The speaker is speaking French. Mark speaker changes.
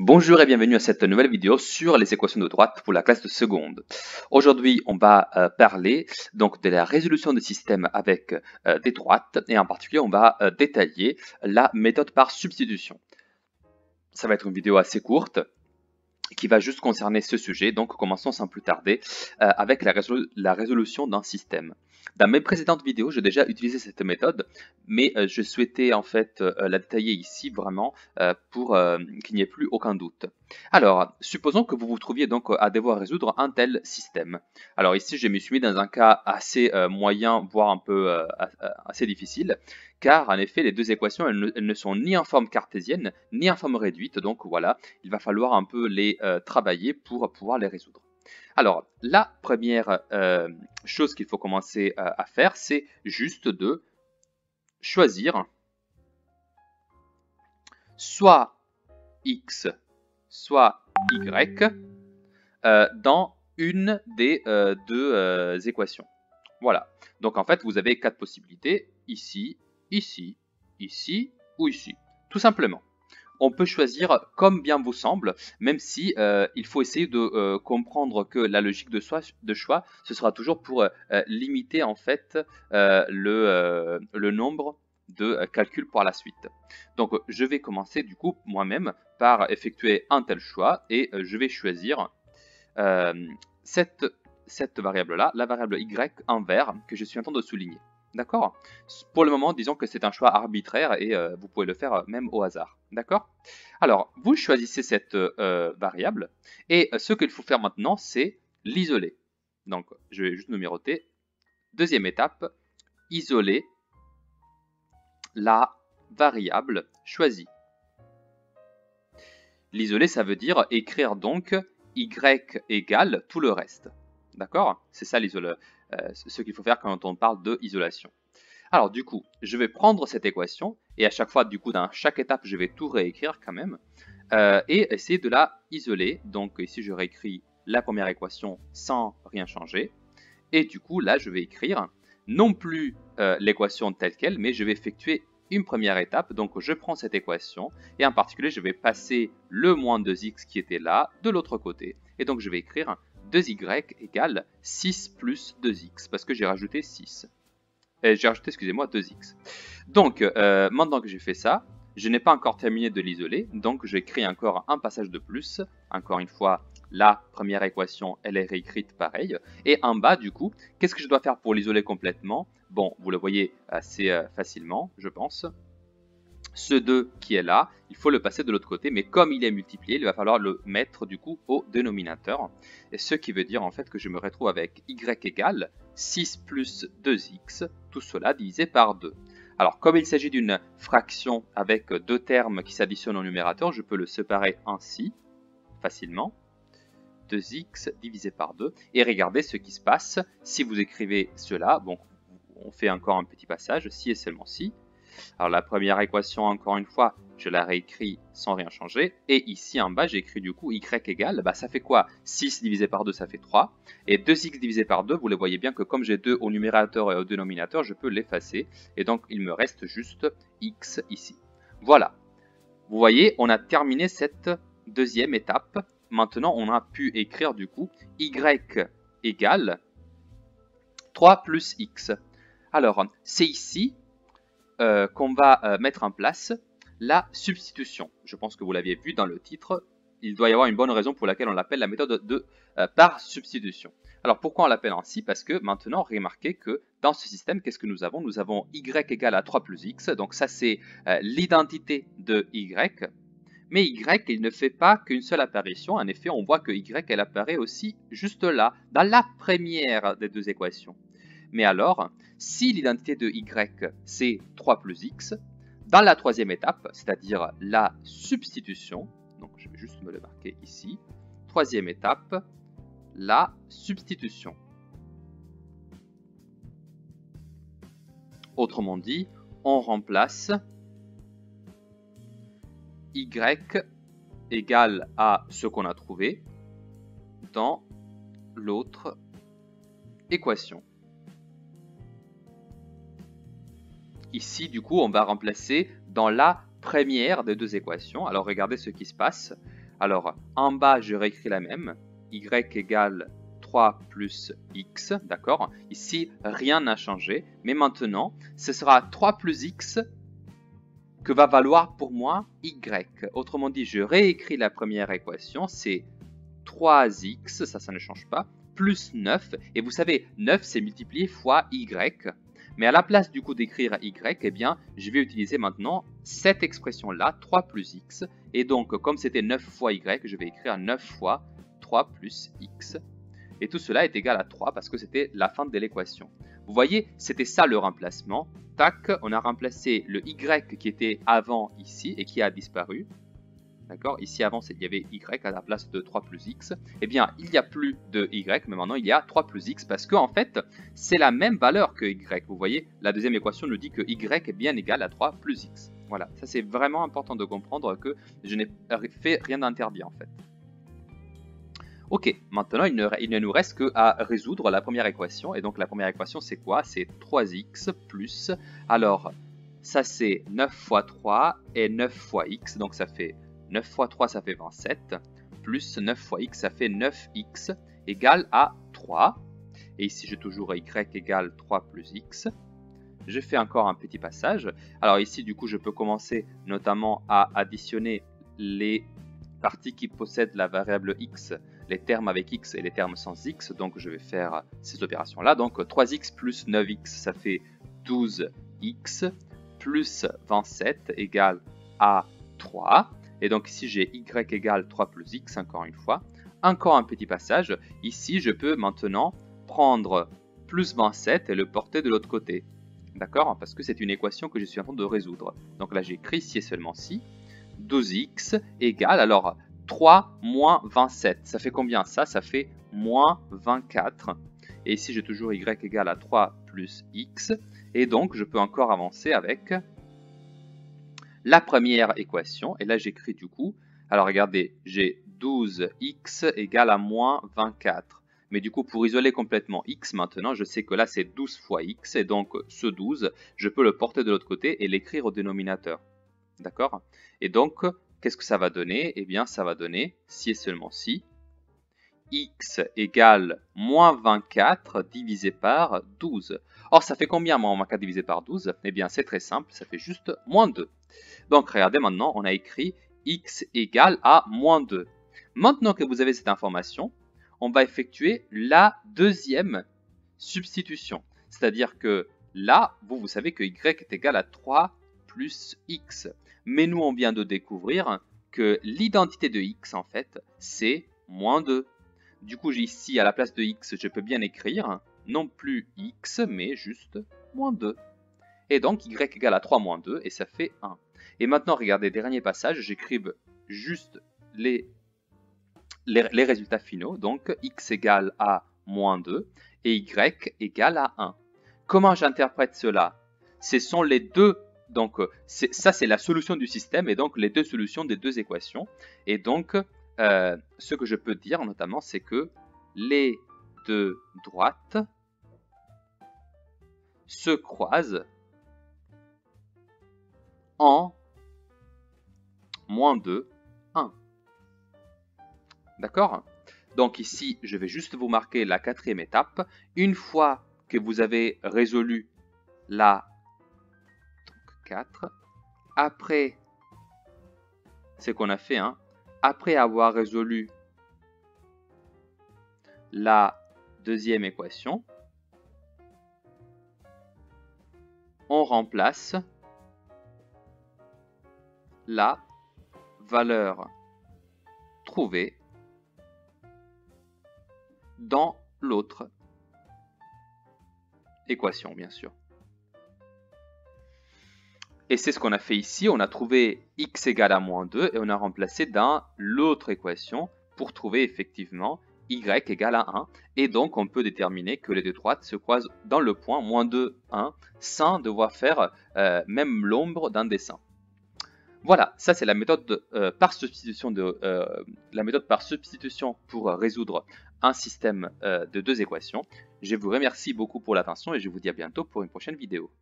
Speaker 1: Bonjour et bienvenue à cette nouvelle vidéo sur les équations de droite pour la classe de seconde. Aujourd'hui, on va parler donc de la résolution de systèmes avec des droites et en particulier, on va détailler la méthode par substitution. Ça va être une vidéo assez courte qui va juste concerner ce sujet, donc commençons sans plus tarder avec la résolution d'un système. Dans mes précédentes vidéos, j'ai déjà utilisé cette méthode, mais je souhaitais en fait la détailler ici vraiment pour qu'il n'y ait plus aucun doute. Alors, supposons que vous vous trouviez donc à devoir résoudre un tel système. Alors ici, je me suis mis dans un cas assez moyen, voire un peu assez difficile, car en effet, les deux équations, elles ne sont ni en forme cartésienne, ni en forme réduite, donc voilà, il va falloir un peu les travailler pour pouvoir les résoudre. Alors, la première chose qu'il faut commencer à faire, c'est juste de choisir soit x, soit y dans une des deux équations. Voilà. Donc en fait, vous avez quatre possibilités, ici, ici, ici ou ici. Tout simplement. On peut choisir comme bien vous semble, même si il faut essayer de comprendre que la logique de choix, ce sera toujours pour limiter en fait le nombre de calculs par la suite. Donc je vais commencer du coup moi-même par effectuer un tel choix et je vais choisir cette variable-là, la variable y en vert que je suis en train de souligner. D'accord? Pour le moment, disons que c'est un choix arbitraire et vous pouvez le faire même au hasard. D'accord? Alors, vous choisissez cette variable et ce qu'il faut faire maintenant, c'est l'isoler. Donc, je vais juste numéroter. Deuxième étape, isoler la variable choisie. L'isoler, ça veut dire écrire donc y égale tout le reste. D'accord? C'est ça ce qu'il faut faire quand on parle de isolation. Alors du coup, je vais prendre cette équation et à chaque fois, du coup, dans chaque étape, je vais tout réécrire quand même et essayer de la isoler. Donc ici, je réécris la première équation sans rien changer. Et du coup, là, je vais écrire non plus l'équation telle qu'elle, mais je vais effectuer une première étape. Donc je prends cette équation et en particulier, je vais passer le moins 2x qui était là de l'autre côté. Et donc je vais écrire 2y égale 6 plus 2x parce que j'ai rajouté 6. J'ai rajouté, excusez-moi, 2x. Donc, maintenant que j'ai fait ça, je n'ai pas encore terminé de l'isoler, donc j'écris encore un passage de plus. Encore une fois, la première équation, elle est réécrite pareil. Et en bas, du coup, qu'est-ce que je dois faire pour l'isoler complètement? Bon, vous le voyez assez facilement, je pense. Ce 2 qui est là, il faut le passer de l'autre côté, mais comme il est multiplié, il va falloir le mettre du coup au dénominateur. Et ce qui veut dire en fait que je me retrouve avec y égale 6 plus 2x, tout cela divisé par 2. Alors comme il s'agit d'une fraction avec deux termes qui s'additionnent au numérateur, je peux le séparer ainsi, facilement. 2x divisé par 2. Et regardez ce qui se passe si vous écrivez cela. Bon, on fait encore un petit passage, si et seulement si. Alors la première équation, encore une fois, je la réécris sans rien changer. Et ici en bas, j'écris du coup y égale, ça fait quoi? 6 divisé par 2, ça fait 3. Et 2x divisé par 2, vous le voyez bien que comme j'ai 2 au numérateur et au dénominateur, je peux l'effacer. Et donc il me reste juste x ici. Voilà. Vous voyez, on a terminé cette deuxième étape. Maintenant, on a pu écrire du coup y égale 3 plus x. Alors, c'est ici qu'on va mettre en place la substitution. Je pense que vous l'aviez vu dans le titre. Il doit y avoir une bonne raison pour laquelle on l'appelle la méthode de par substitution. Alors pourquoi on l'appelle ainsi? Parce que maintenant, remarquez que dans ce système, qu'est-ce que nous avons? Nous avons y égale à 3 plus x. Donc ça, c'est l'identité de y. Mais y, il ne fait pas qu'une seule apparition. En effet, on voit que y, elle apparaît aussi juste là, dans la première des deux équations. Mais alors, si l'identité de y, c'est 3 plus x, dans la troisième étape, c'est-à-dire la substitution, donc je vais juste me le marquer ici, troisième étape, la substitution. Autrement dit, on remplace y égale à ce qu'on a trouvé dans l'autre équation. Ici, du coup, on va remplacer dans la première des deux équations. Alors, regardez ce qui se passe. Alors, en bas, je réécris la même. Y égale 3 plus x, d'accord? Ici, rien n'a changé. Mais maintenant, ce sera 3 plus x que va valoir pour moi y. Autrement dit, je réécris la première équation. C'est 3x, ça ne change pas, plus 9. Et vous savez, 9, c'est multiplié fois y. Mais à la place du coup d'écrire y, eh bien, je vais utiliser maintenant cette expression-là, 3 plus x. Et donc, comme c'était 9 fois y, je vais écrire 9 fois 3 plus x. Et tout cela est égal à 3 parce que c'était la fin de l'équation. Vous voyez, c'était ça le remplacement. Tac, on a remplacé le y qui était avant ici et qui a disparu. D'accord? Ici, avant, il y avait y à la place de 3 plus x. Eh bien, il n'y a plus de y, mais maintenant, il y a 3 plus x parce qu'en fait, c'est la même valeur que y. Vous voyez, la deuxième équation nous dit que y est bien égal à 3 plus x. Voilà, ça c'est vraiment important de comprendre que je n'ai fait rien d'interdit en fait. Ok, maintenant, il ne nous reste qu'à résoudre la première équation. Et donc, la première équation, c'est quoi? C'est 3x plus... Alors, ça c'est 9 fois 3 et 9 fois x, donc ça fait... 9 fois 3, ça fait 27, plus 9 fois x, ça fait 9x égale à 3. Et ici, j'ai toujours y égale 3 plus x. Je fais encore un petit passage. Alors ici, du coup, je peux commencer notamment à additionner les parties qui possèdent la variable x, les termes avec x et les termes sans x. Donc, je vais faire ces opérations-là. Donc, 3x plus 9x, ça fait 12x, plus 27 égale à 3. Et donc ici, j'ai y égale 3 plus x, encore une fois. Encore un petit passage. Ici, je peux maintenant prendre plus 27 et le porter de l'autre côté. D'accord? Parce que c'est une équation que je suis en train de résoudre. Donc là, j'écris ci et seulement ci. 12x égale, alors 3 moins 27. Ça fait combien ça? Ça fait moins 24. Et ici, j'ai toujours y égale à 3 plus x. Et donc, je peux encore avancer avec... la première équation, et là j'écris du coup, alors regardez, j'ai 12x égale à moins 24. Mais du coup, pour isoler complètement x, maintenant, je sais que là c'est 12 fois x, et donc ce 12, je peux le porter de l'autre côté et l'écrire au dénominateur. D'accord? Et donc, qu'est-ce que ça va donner? Eh bien, ça va donner, si et seulement si, x égale moins 24 divisé par 12. Or, ça fait combien moins 24 divisé par 12? Eh bien, c'est très simple, ça fait juste moins 2. Donc, regardez, maintenant, on a écrit x égale à moins 2. Maintenant que vous avez cette information, on va effectuer la deuxième substitution. C'est-à-dire que là, vous savez que y est égal à 3 plus x. Mais nous, on vient de découvrir que l'identité de x, en fait, c'est moins 2. Du coup, ici, à la place de x, je peux bien écrire non plus x, mais juste moins 2. Et donc, y égale à 3 moins 2, et ça fait 1. Et maintenant, regardez, dernier passage, j'écrive juste les résultats finaux. Donc, x égale à moins 2 et y égale à 1. Comment j'interprète cela? Ce sont les deux, donc ça c'est la solution du système, et donc les deux solutions des deux équations. Et donc, ce que je peux dire notamment, c'est que les deux droites se croisent en moins 2, 1. D'accord? Donc ici, je vais juste vous marquer la quatrième étape. Une fois que vous avez résolu la 4, après, c'est qu'on a fait, hein, après avoir résolu la deuxième équation, on remplace la valeur trouvée dans l'autre équation, bien sûr. Et c'est ce qu'on a fait ici, on a trouvé x égale à moins 2 et on a remplacé dans l'autre équation pour trouver effectivement y égale à 1. Et donc on peut déterminer que les deux droites se croisent dans le point moins 2, 1 sans devoir faire même l'ombre d'un dessin. Voilà, ça c'est la méthode par substitution pour résoudre un système de deux équations. Je vous remercie beaucoup pour l'attention et je vous dis à bientôt pour une prochaine vidéo.